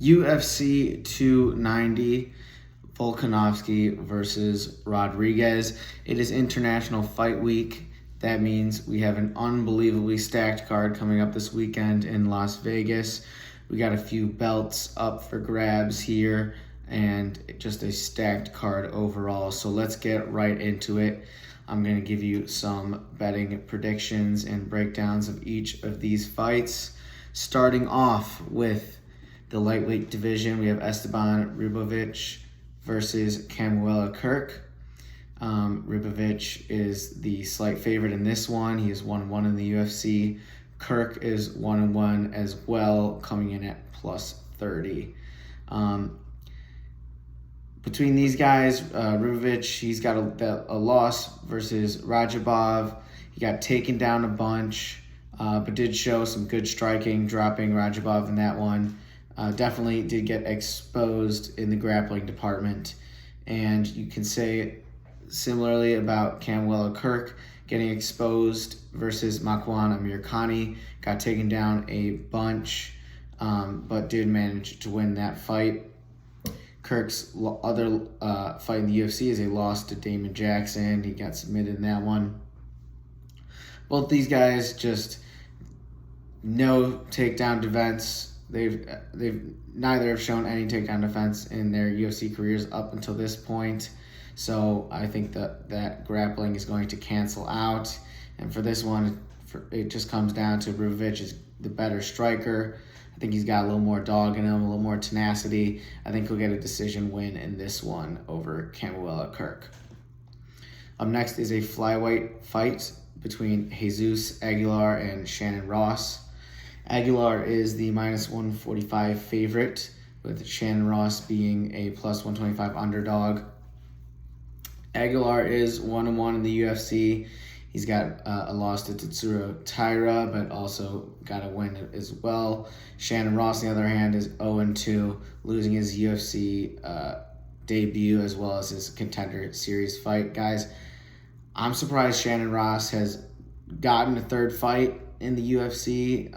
UFC 290, Volkanovski versus Rodriguez. It is International Fight Week. That means we have an unbelievably stacked card coming up this weekend in Las Vegas. We got a few belts up for grabs here and just a stacked card overall. So let's get right into it. I'm going to give you some betting predictions and breakdowns of each of these fights. Starting off with the lightweight division, we have Esteban Ribovic versus Camuela Kirk. Ribovic is the slight favorite in this one. He is 1-1 in the UFC. Kirk is 1-1 as well, coming in at plus 30. Between these guys, Ribovic, he's got a loss versus Rajabov. He got taken down a bunch, but did show some good striking, dropping Rajabov in that one. Definitely did get exposed in the grappling department. And you can say similarly about Camuela Kirk getting exposed versus Makwan Amirkhani. Got taken down a bunch, but did manage to win that fight. Kirk's other fight in the UFC is a loss to Damon Jackson. He got submitted in that one. Both these guys just no takedown defense. They've neither have shown any takedown defense in their UFC careers up until this point. So I think that grappling is going to cancel out. And for this one, it just comes down to Ribovic is the better striker. I think he's got a little more dog in him, a little more tenacity. I think he'll get a decision win in this one over Camuela Kirk. Up next is a flyweight fight between Jesus Aguilar and Shannon Ross. Aguilar is the minus 145 favorite, with Shannon Ross being a plus 125 underdog. Aguilar is 1-1 in the UFC. He's got a loss to Tetsuro Taira, but also got a win as well. Shannon Ross, on the other hand, is 0-2, losing his UFC debut as well as his Contender Series fight. Guys, I'm surprised Shannon Ross has gotten a third fight in the UFC.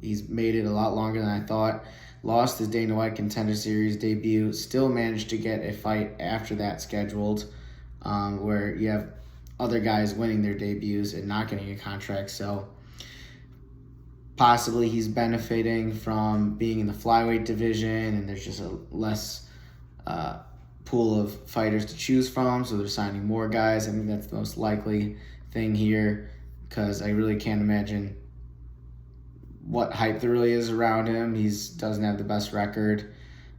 He's made it a lot longer than I thought. Lost his Dana White Contender Series debut, still managed to get a fight after that scheduled, where you have other guys winning their debuts and not getting a contract. So possibly he's benefiting from being in the flyweight division and there's just a less pool of fighters to choose from, so they're signing more guys. I think that's the most likely thing here, because I really can't imagine what hype there really is around him. He doesn't have the best record.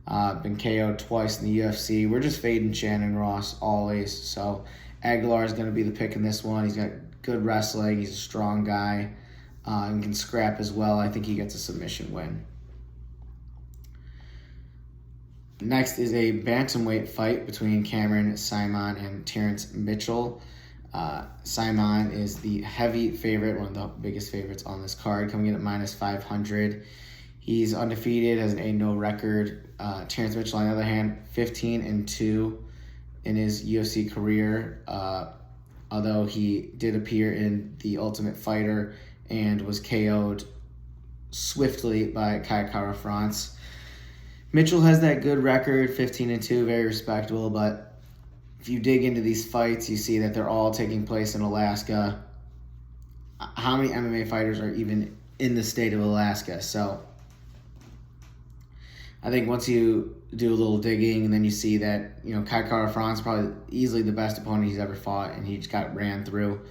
Been KO'd twice in the UFC. We're just fading Shannon Ross always. So Aguilar is going to be the pick in this one. He's got good wrestling. He's a strong guy and can scrap as well. I think he gets a submission win. Next is a bantamweight fight between Cameron Simon and Terrence Mitchell. Simon is the heavy favorite, one of the biggest favorites on this card, coming in at minus 500. He's undefeated, has an 8-0 record. Terrence Mitchell, on the other hand, 15-2 in his UFC career, although he did appear in The Ultimate Fighter and was KO'd swiftly by Kai Kara France. Mitchell has that good record, 15-2, very respectable, but if you dig into these fights, you see that they're all taking place in Alaska. How many MMA fighters are even in the state of Alaska? So I think once you do a little digging and then you see that, Kai Kara France probably easily the best opponent he's ever fought, and he just got ran through.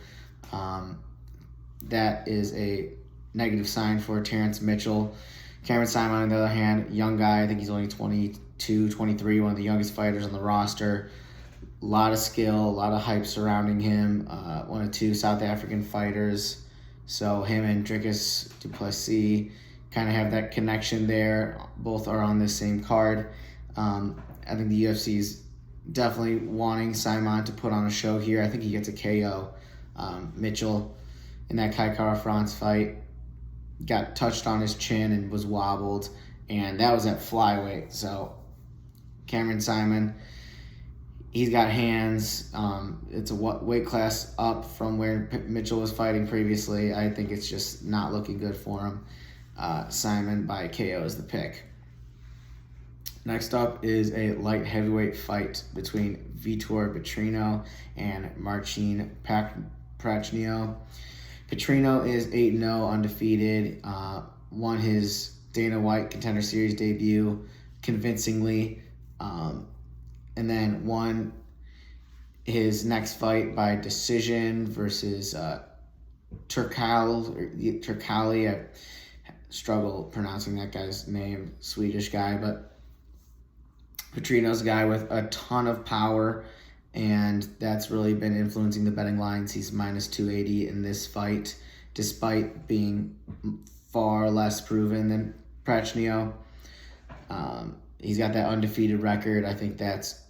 That is a negative sign for Terrence Mitchell. Cameron Simon, on the other hand, young guy. I think he's only 22, 23, one of the youngest fighters on the roster. A lot of skill, a lot of hype surrounding him. One of two South African fighters. So him and Dricus du Plessis kind of have that connection there. Both are on this same card. I think the UFC is definitely wanting Simon to put on a show here. I think he gets a KO. Mitchell, in that Kai Kara France fight, got touched on his chin and was wobbled, and that was at flyweight. So Cameron Simon, he's got hands. It's a weight class up from where Mitchell was fighting previously. I think it's just not looking good for him. Simon by KO is the pick. Next up is a light heavyweight fight between Vitor Petrino and Marcin Prachnio. Petrino is 8-0, undefeated, won his Dana White Contender Series debut convincingly, and then won his next fight by decision versus Turkali. I struggle pronouncing that guy's name, Swedish guy, but Petrino's a guy with a ton of power, and that's really been influencing the betting lines. He's minus 280 in this fight, despite being far less proven than Prachnio. He's got that undefeated record. I think that's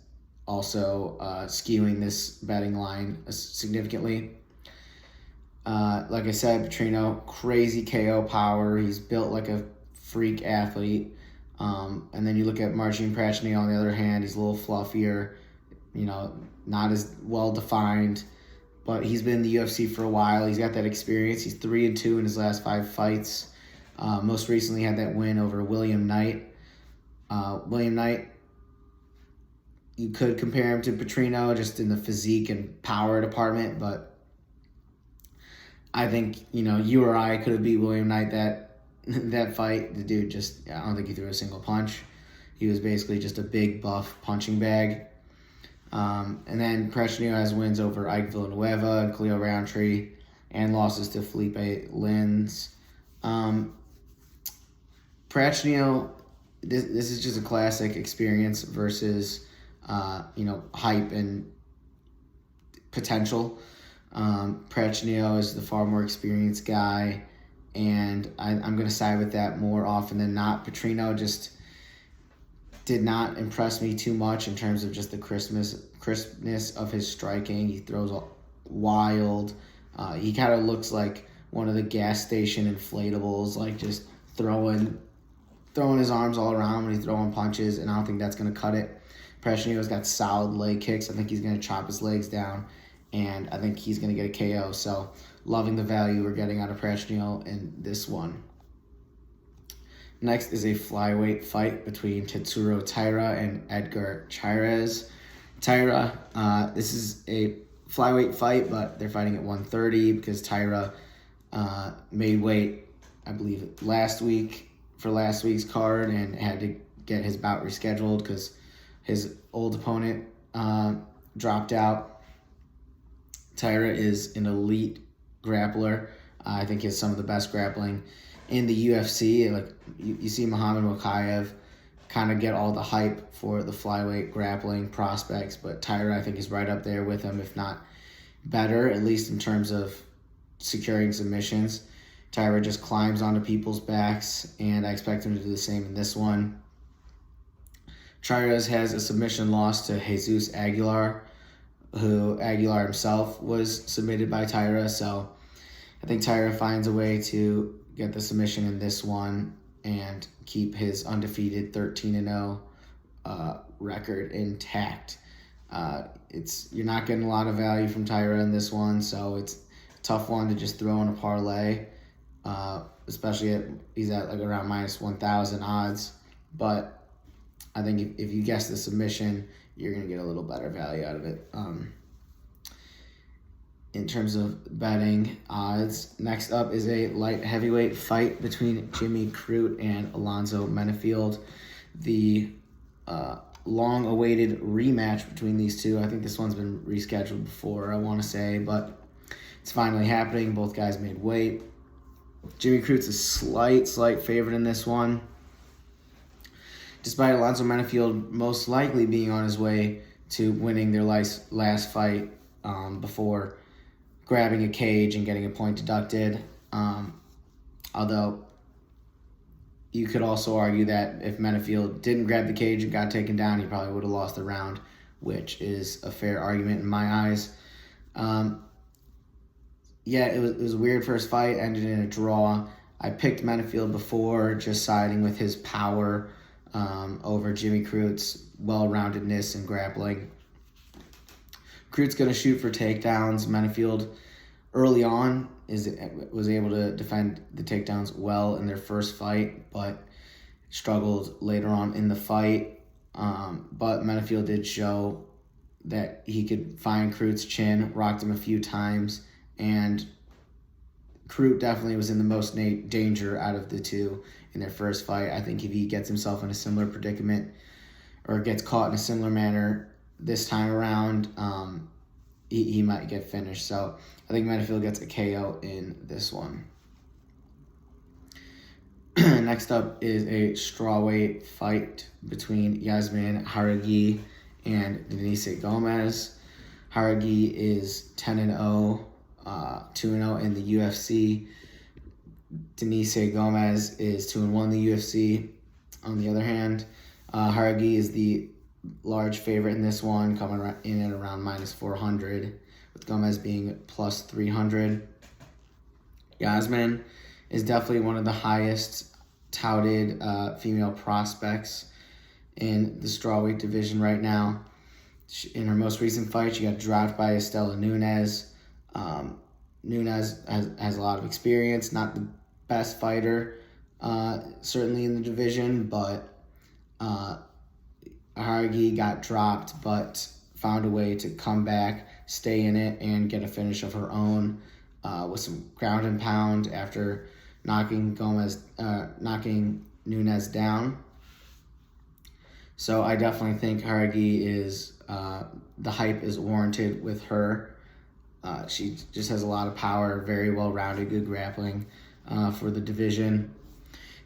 also skewing this betting line significantly. Like I said, Petrino, crazy KO power. He's built like a freak athlete. And then you look at Marcin Prachnio on the other hand, he's a little fluffier, not as well defined, but he's been in the UFC for a while. He's got that experience. He's 3-2 in his last 5 fights. Most recently had that win over William Knight. William Knight, you could compare him to Petrino just in the physique and power department, but I think, you or I could have beat William Knight that fight. The dude I don't think he threw a single punch. He was basically just a big buff punching bag. And then Prachnio has wins over Ike Villanueva and Khalil Roundtree and losses to Felipe Lins. Prachnio, this is just a classic experience versus, hype and potential. Prachnio is the far more experienced guy, and I'm going to side with that more often than not. Petrino just did not impress me too much in terms of just the crispness of his striking. He throws wild. He kind of looks like one of the gas station inflatables, like just throwing his arms all around when he's throwing punches, and I don't think that's going to cut it. Prachnio's got solid leg kicks. I think he's going to chop his legs down, and I think he's going to get a KO. So loving the value we're getting out of Prachnio in this one. Next is a flyweight fight between Tetsuro Taira and Edgar Chairez. Taira, this is a flyweight fight, but they're fighting at 130 because Taira made weight, I believe, last week for last week's card and had to get his bout rescheduled because his old opponent dropped out. Taira is an elite grappler. I think he has some of the best grappling in the UFC. Like you see Muhammad Mokaev kind of get all the hype for the flyweight grappling prospects, but Taira I think is right up there with him, if not better, at least in terms of securing submissions. Taira just climbs onto people's backs, and I expect him to do the same in this one. Chairez has a submission loss to Jesus Aguilar, who Aguilar himself was submitted by Taira, so I think Taira finds a way to get the submission in this one and keep his undefeated 13-0 record intact. You're not getting a lot of value from Taira in this one, so it's a tough one to just throw in a parlay, especially he's at like around minus 1,000 odds. But I think if you guess the submission, you're going to get a little better value out of it. In terms of betting odds, next up is a light heavyweight fight between Jimmy Crute and Alonzo Menefield. The long-awaited rematch between these two. I think this one's been rescheduled before, I want to say, but it's finally happening. Both guys made weight. Jimmy Crute's a slight favorite in this one, despite Alonzo Menefield most likely being on his way to winning their last fight before grabbing a cage and getting a point deducted. Although you could also argue that if Menefield didn't grab the cage and got taken down, he probably would have lost the round, which is a fair argument in my eyes. It was a weird first fight, ended in a draw. I picked Menefield before, just siding with his power over Jimmy Crute's well-roundedness and grappling. Crute's going to shoot for takedowns. Menefield early on was able to defend the takedowns well in their first fight, but struggled later on in the fight. But Menifield did show that he could find Crut's chin, rocked him a few times, and Crute definitely was in the most danger out of the two in their first fight. I think if he gets himself in a similar predicament or gets caught in a similar manner this time around, he might get finished. So I think Menifield gets a KO in this one. Next up is a strawweight fight between Yasmin Jauregui and Denise Gomez. Jauregui is 10-0, 2-0 in the UFC. Denise Gomez is 2-1 in the UFC. On the other hand, Jauregui is the large favorite in this one, coming in at around -400, with Gomez being +300. Yasmin is definitely one of the highest touted female prospects in the strawweight division right now. In her most recent fight, she got dropped by Estela Nunes. Nunes has a lot of experience, not the best fighter, certainly in the division, but Jauregui got dropped, but found a way to come back, stay in it, and get a finish of her own with some ground and pound after knocking Nunes down. So I definitely think Jauregui is the hype is warranted with her. She just has a lot of power, very well-rounded, good grappling for the division.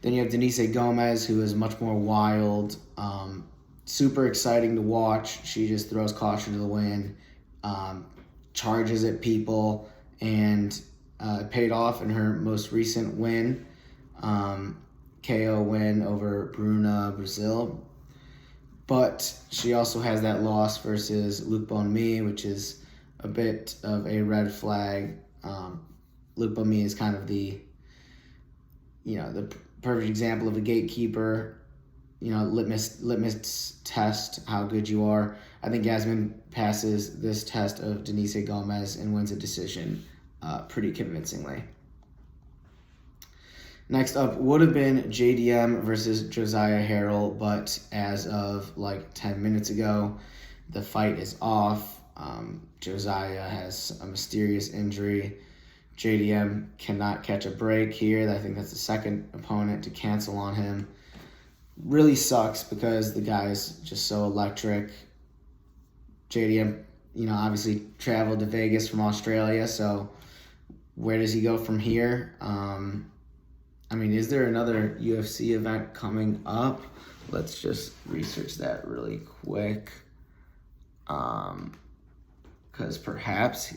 Then you have Denise Gomez, who is much more wild, super exciting to watch. She just throws caution to the wind, charges at people, and paid off in her most recent win, KO win over Bruna Brazil. But she also has that loss versus Luke Bonami, which is a bit of a red flag. Luke Bonami is kind of the perfect example of a gatekeeper, litmus test how good you are. I think Yasmin passes this test of Denise Gomez and wins a decision pretty convincingly. Next up would have been JDM versus Josiah Harrell, but as of like 10 minutes ago, the fight is off. Josiah has a mysterious injury. JDM cannot catch a break here. I think that's the second opponent to cancel on him. Really sucks because the guy's just so electric. JDM, obviously traveled to Vegas from Australia, so where does he go from here? Is there another UFC event coming up? Let's just research that really quick. Because perhaps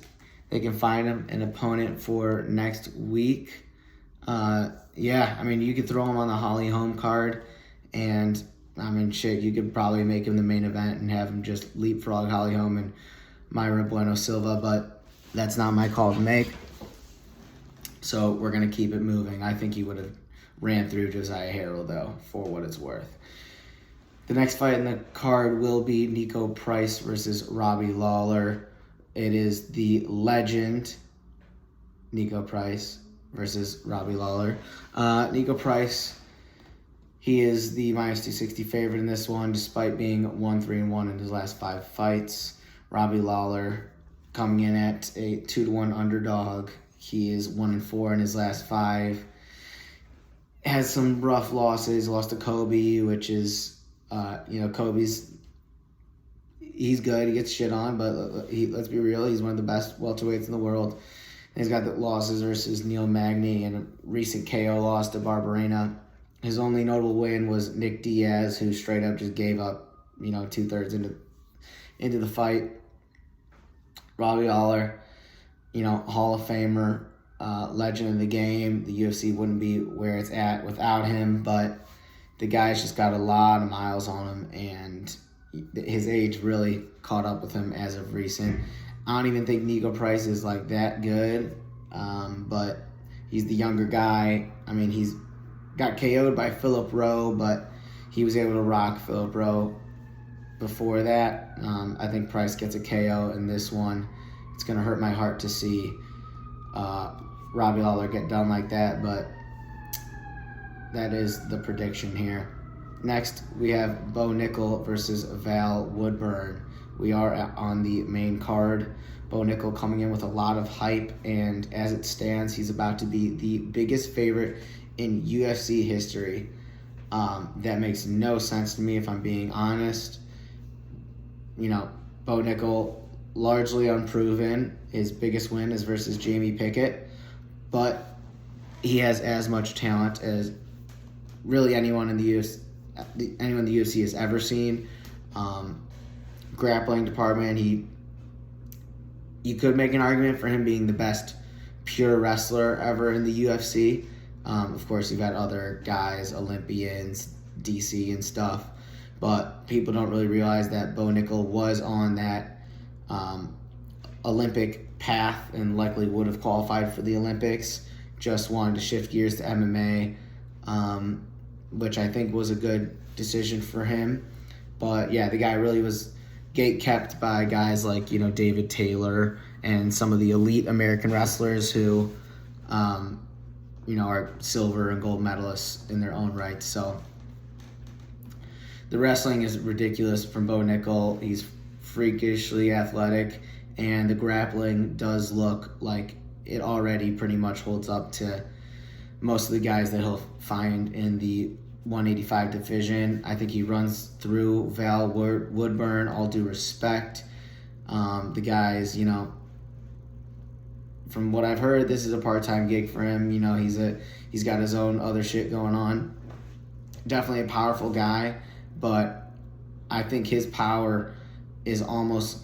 they can find him an opponent for next week. You could throw him on the Holly Holm card, and you could probably make him the main event and have him just leapfrog Holly Holm and Mayra Bueno Silva, but that's not my call to make. So we're going to keep it moving. I think he would have ran through Josiah Harrell, though, for what it's worth. The next fight in the card will be Nico Price versus Robbie Lawler. It is the legend Nico Price versus Robbie Lawler. Nico Price, he is the -260 favorite in this one, despite being 1-3-1 in his last 5 fights. Robbie Lawler coming in at a 2-1 underdog. He is 1-4 in his last 5. Has some rough losses. Lost to Kobe, which is, Kobe's, he's good. He gets shit on, but let's be real. He's one of the best welterweights in the world. And he's got the losses versus Neil Magny and a recent KO loss to Barberena. His only notable win was Nick Diaz, who straight up just gave up, 2/3 into the fight. Robbie Lawler, Hall of Famer, legend of the game. The UFC wouldn't be where it's at without him, but the guy's just got a lot of miles on him, and his age really caught up with him as of recent. I don't even think Nico Price is like that good, but he's the younger guy. He's got KO'd by Philip Rowe, but he was able to rock Philip Rowe before that. I think Price gets a KO in this one. It's going to hurt my heart to see Robbie Lawler get done like that, but that is the prediction here. Next, we have Bo Nickel versus Val Woodburn. We are on the main card. Bo Nickel coming in with a lot of hype, and as it stands, he's about to be the biggest favorite in UFC history. That makes no sense to me, if I'm being honest. Bo Nickel, largely unproven. His biggest win is versus Jamie Pickett, but he has as much talent as really anyone in the UFC has ever seen. Grappling department, you could make an argument for him being the best pure wrestler ever in the UFC. Of course, you've got other guys, Olympians, DC and stuff, but people don't really realize that Bo Nickel was on that Olympic path and likely would have qualified for the Olympics. Just wanted to shift gears to MMA, which I think was a good decision for him. But yeah, the guy really was gate-kept by guys like, David Taylor and some of the elite American wrestlers who, are silver and gold medalists in their own right. So the wrestling is ridiculous from Bo Nickel. He's freakishly athletic, and the grappling does look like it already pretty much holds up to most of the guys that he'll find in the 185 division. I think he runs through Val Woodburn, all due respect. The guys, from what I've heard, this is a part-time gig for him. He's got his own other shit going on. Definitely a powerful guy, but I think his power is almost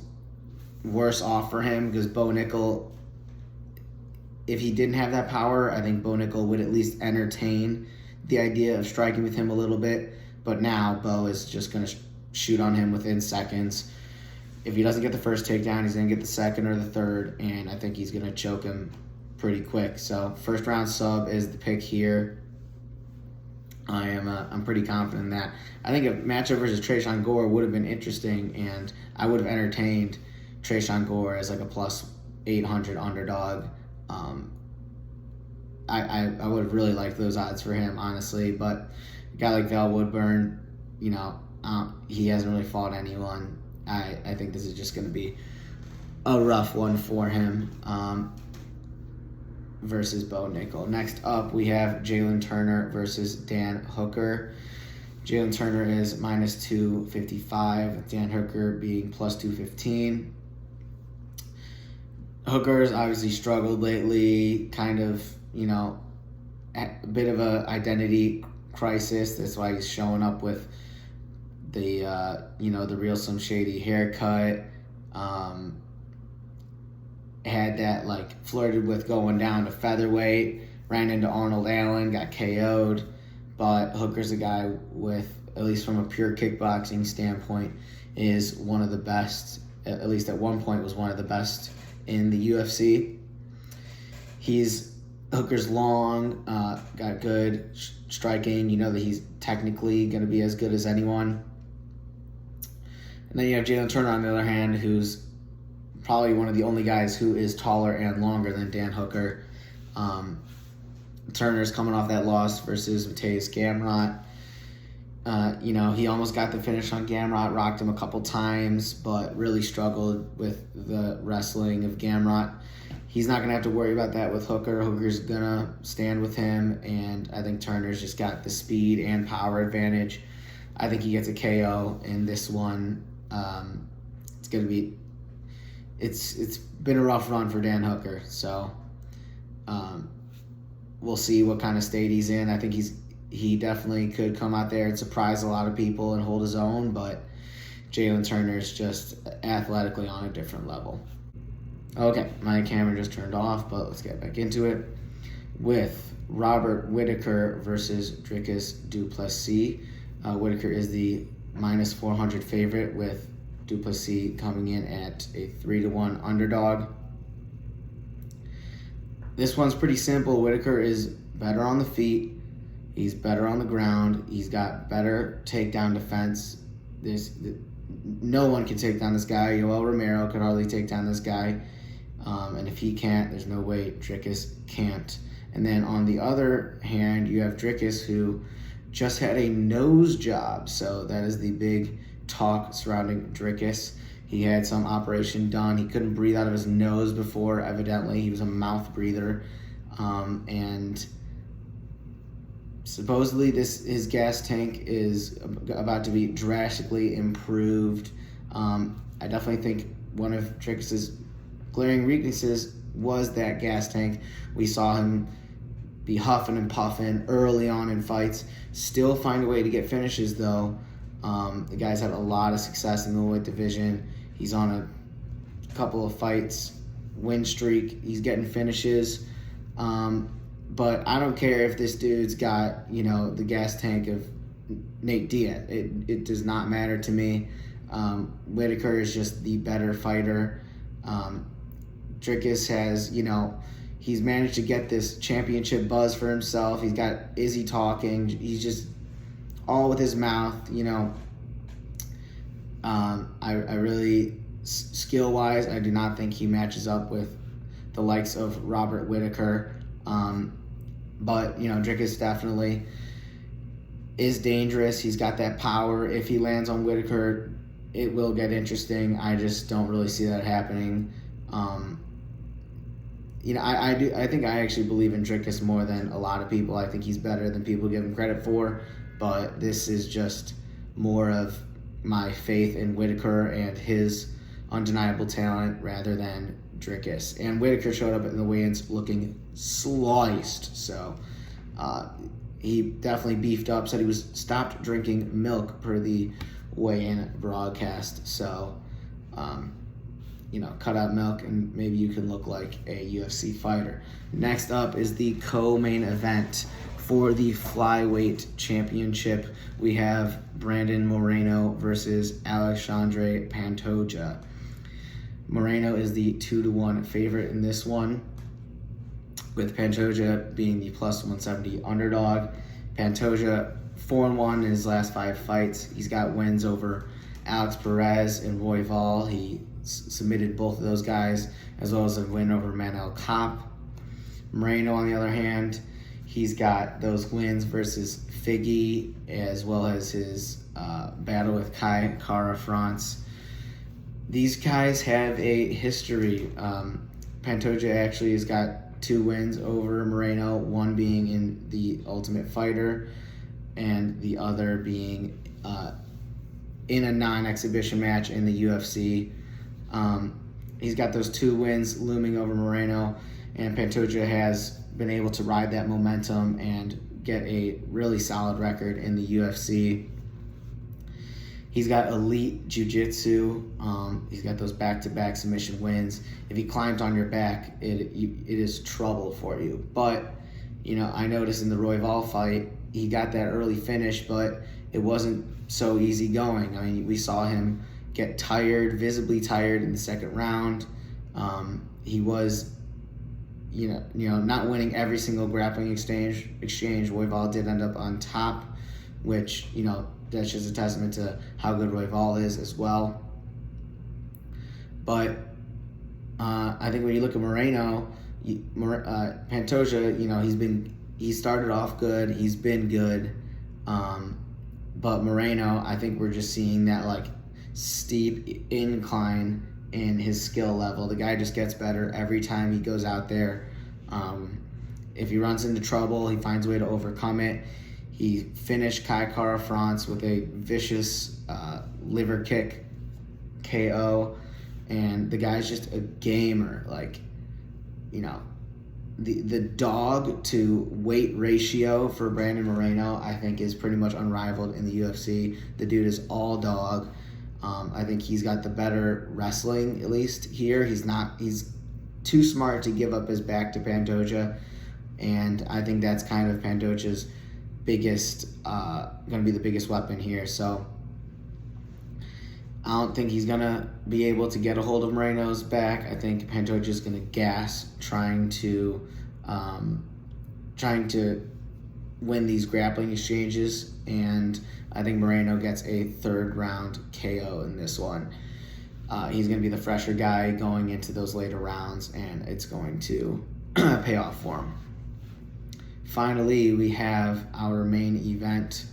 worse off for him, because Bo Nickel, if he didn't have that power, I think Bo Nickel would at least entertain the idea of striking with him a little bit. But now Bo is just going to shoot on him within seconds. If he doesn't get the first takedown, he's going to get the second or the third, and I think he's going to choke him pretty quick. So first round sub is the pick here. I'm pretty confident in that. I think a matchup versus Tresean Gore would have been interesting, and I would have entertained Tresean Gore as like a plus 800 underdog. I would have really liked those odds for him, honestly. But a guy like Val Woodburn, he hasn't really fought anyone. I think this is just going to be a rough one for him versus Bo Nickel. Next up, we have Jalen Turner versus Dan Hooker. Jalen Turner is minus 255, with Dan Hooker being plus 215. Hooker's obviously struggled lately, kind of, a bit of a identity crisis. That's why he's showing up with the, the real Slim Shady haircut. Had that, flirted with going down to featherweight, ran into Arnold Allen, got KO'd. But Hooker's a guy with, at least from a pure kickboxing standpoint, is one of the best, at least at one point was one of the best in the UFC. Hooker's long, got good striking. You know that he's technically going to be as good as anyone. And then you have Jalen Turner on the other hand, who's probably one of the only guys who is taller and longer than Dan Hooker. Turner's coming off that loss versus Mateus Gamrot. He almost got the finish on Gamrot, rocked him a couple times, but really struggled with the wrestling of Gamrot. He's not going to have to worry about that with Hooker. Hooker's going to stand with him, and I think Turner's just got the speed and power advantage. I think he gets a KO in this one. It's been a rough run for Dan Hooker, so we'll see what kind of state he's in. I think he definitely could come out there and surprise a lot of people and hold his own, but Jalen Turner's just athletically on a different level. Okay, my camera just turned off, but let's get back into it. With Robert Whitaker versus Dricus du Plessis. Whitaker is the minus 400 favorite, with du Plessis coming in at a 3-1 underdog. This one's pretty simple. Whitaker is better on the feet. He's better on the ground. He's got better takedown defense. No one can take down this guy. Yoel Romero could hardly take down this guy. And if he can't, there's no way Dricus can't. And then on the other hand, you have Dricus, who just had a nose job. So that is the big talk surrounding Dricus. He had some operation done. He couldn't breathe out of his nose before, evidently. He was a mouth breather. And supposedly his gas tank is about to be drastically improved. I definitely think one of Dricus's glaring weaknesses was that gas tank. We saw him be huffing and puffing early on in fights. Still find a way to get finishes, though. The guy's had a lot of success in the middleweight division. He's on a couple of fights, win streak. He's getting finishes. But I don't care if this dude's got, the gas tank of Nate Diaz. It does not matter to me. Whitaker is just the better fighter. Dricus has, he's managed to get this championship buzz for himself. He's got Izzy talking. He's just all with his mouth, I really, skill-wise, I do not think he matches up with the likes of Robert Whitaker. But, Dricus definitely is dangerous. He's got that power. If he lands on Whitaker, it will get interesting. I just don't really see that happening. I think I actually believe in Dricus more than a lot of people. I think he's better than people give him credit for, but this is just more of my faith in Whitaker and his undeniable talent rather than Dricus. And Whitaker showed up in the weigh-ins looking sliced, so he definitely beefed up, said he was stopped drinking milk per the weigh-in broadcast, so cut out milk and maybe you can look like a UFC fighter. Next up is the co-main event for the flyweight championship. We have Brandon Moreno versus Alexandre Pantoja. Moreno is the 2-1 favorite in this one, with Pantoja being the plus 170 underdog. Pantoja 4-1 in his last 5 fights. He's got wins over Alex Perez and Royval. He submitted both of those guys, as well as a win over Manel Kape. Moreno, on the other hand, he's got those wins versus Figgy, as well as his battle with Kai Kara France. These guys have a history. Pantoja actually has got 2 wins over Moreno, one being in the Ultimate Fighter, and the other being in a non-exhibition match in the UFC. He's got those 2 wins looming over Moreno, and Pantoja has been able to ride that momentum and get a really solid record in the UFC. He's got elite jiu-jitsu. He's got those back-to-back submission wins. If he climbs on your back, it is trouble for you. But, I noticed in the Royval fight, he got that early finish, but it wasn't so easy going. I mean, we saw him get tired, visibly tired in the second round. He was, not winning every single grappling exchange. Royval did end up on top, which, that's just a testament to how good Royval is as well. But I think when you look at Moreno, Pantoja, he started off good, he's been good, but Moreno, I think we're just seeing that steep incline in his skill level. The guy just gets better every time he goes out there. If he runs into trouble, he finds a way to overcome it. He finished Kai Kara France with a vicious liver kick KO, and the guy's just a gamer. The dog to weight ratio for Brandon Moreno, I think, is pretty much unrivaled in the UFC. The dude is all dog. I think he's got the better wrestling, at least here. He's too smart to give up his back to Pantoja, and I think that's kind of Pantoja's going to be the biggest weapon here. So I don't think he's going to be able to get a hold of Moreno's back. I think Pantoja's going to gas trying to win these grappling exchanges, and I think Moreno gets a 3rd round KO in this one. He's going to be the fresher guy going into those later rounds, and it's going to pay off for him. finally, we have our main event.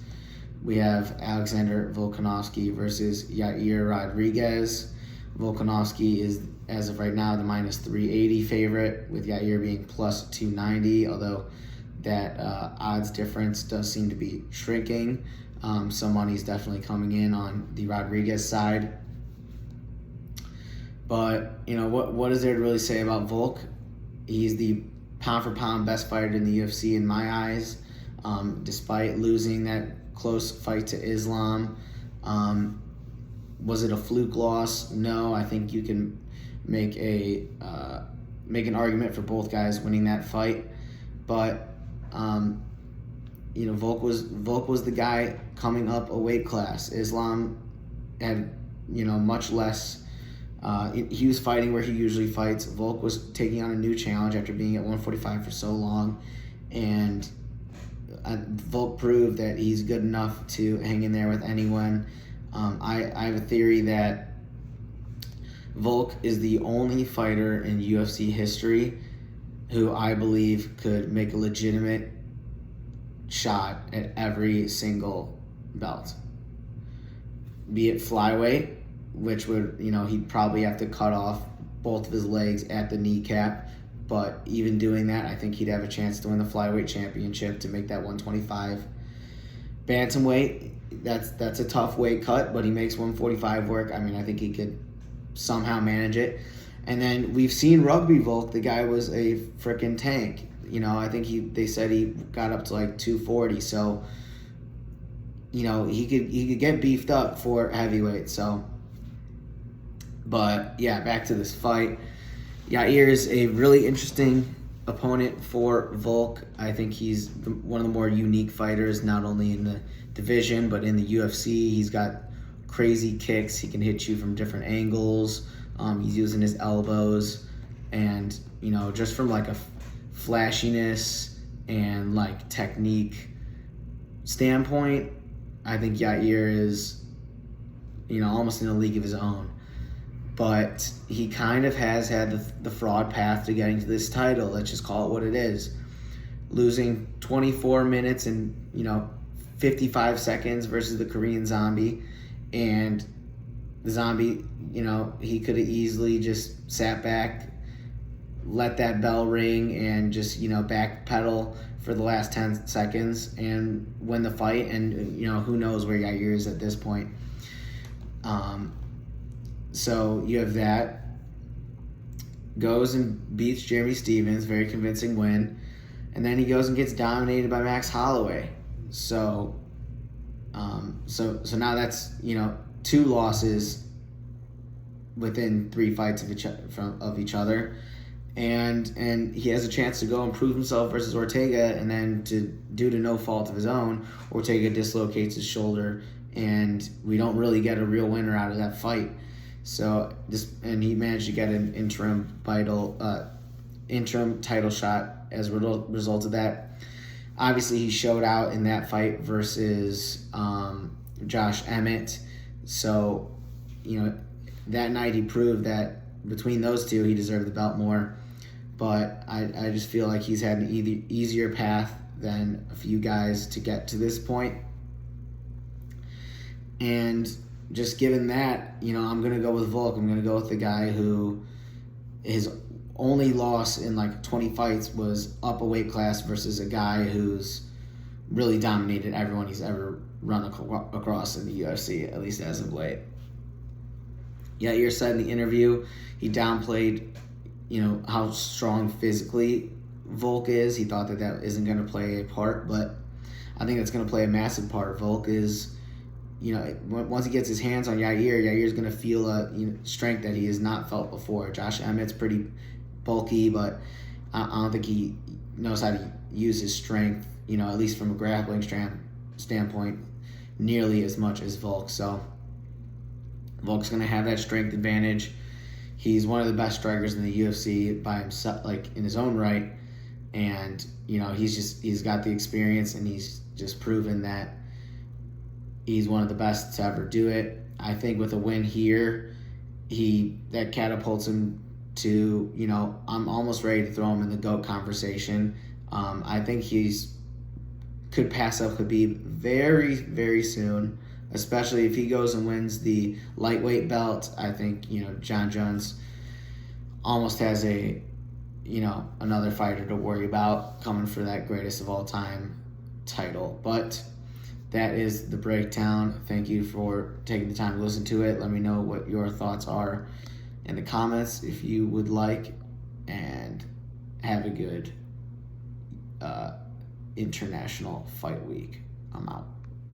We have Alexander Volkanovski versus Yair Rodriguez. Volkanovski is, as of right now, the minus 380 favorite, with Yair being plus 290, although that odds difference does seem to be shrinking. Some money's definitely coming in on the Rodriguez side. But, what is there to really say about Volk? He's the pound-for-pound best fighter in the UFC in my eyes, despite losing that close fight to Islam. Was it a fluke loss? No, I think you can make an argument for both guys winning that fight. But Volk was the guy coming up a weight class. Islam had much less. He was fighting where he usually fights. Volk was taking on a new challenge after being at 145 for so long, and Volk proved that he's good enough to hang in there with anyone. I have a theory that Volk is the only fighter in UFC history who I believe could make a legitimate shot at every single belt. Be it flyweight, which would, he'd probably have to cut off both of his legs at the kneecap. But even doing that, I think he'd have a chance to win the flyweight championship to make that 125. Bantamweight, that's a tough weight cut, but he makes 145 work. I mean, I think he could somehow manage it. And then we've seen Rugby Volk. The guy was a freaking tank. I think they said he got up to like 240. So, he could get beefed up for heavyweight. So, but yeah, back to this fight. Yair is a really interesting opponent for Volk. I think he's one of the more unique fighters, not only in the division, but in the UFC. He's got crazy kicks. He can hit you from different angles. He's using his elbows. And, just from like a flashiness and like technique standpoint, I think Yair is, almost in a league of his own. But he kind of has had the fraud path to getting to this title. Let's just call it what it is. Losing 24 minutes and, 55 seconds versus the Korean Zombie. And the Zombie, he could have easily just sat back, let that bell ring, and just, backpedal for the last 10 seconds and win the fight. And, who knows where Yair is at this point. So you have that. Goes and beats Jeremy Stevens, very convincing win. And then he goes and gets dominated by Max Holloway. So now that's, 2 losses within 3 fights of each other. And he has a chance to go and prove himself versus Ortega, and then due to no fault of his own, Ortega dislocates his shoulder, and we don't really get a real winner out of that fight. So and he managed to get an interim title shot as a result of that. Obviously, he showed out in that fight versus Josh Emmett. So, that night he proved that between those two, he deserved the belt more. But I just feel like he's had an easier path than a few guys to get to this point. And just given that, I'm going to go with Volk. I'm going to go with the guy who his only loss in like 20 fights was up a weight class versus a guy who's really dominated everyone he's ever run across in the UFC, at least as of late. Yair said in the interview he downplayed, how strong physically Volk is. He thought that isn't going to play a part, but I think that's going to play a massive part. Volk is, once he gets his hands on Yair's going to feel a strength that he has not felt before. Josh Emmett's pretty bulky, but I don't think he knows how to use his strength, at least from a grappling standpoint, nearly as much as Volk. So Volk's going to have that strength advantage. He's one of the best strikers in the UFC by himself, like in his own right. And, he's got the experience, and he's just proven that he's one of the best to ever do it. I think with a win here, that catapults him to, I'm almost ready to throw him in the GOAT conversation. I think could pass up Khabib very, very soon, especially if he goes and wins the lightweight belt. I think, John Jones almost has another fighter to worry about coming for that greatest of all time title. But that is the breakdown. Thank you for taking the time to listen to it. Let me know what your thoughts are in the comments if you would like, and have a good International Fight Week. I'm out.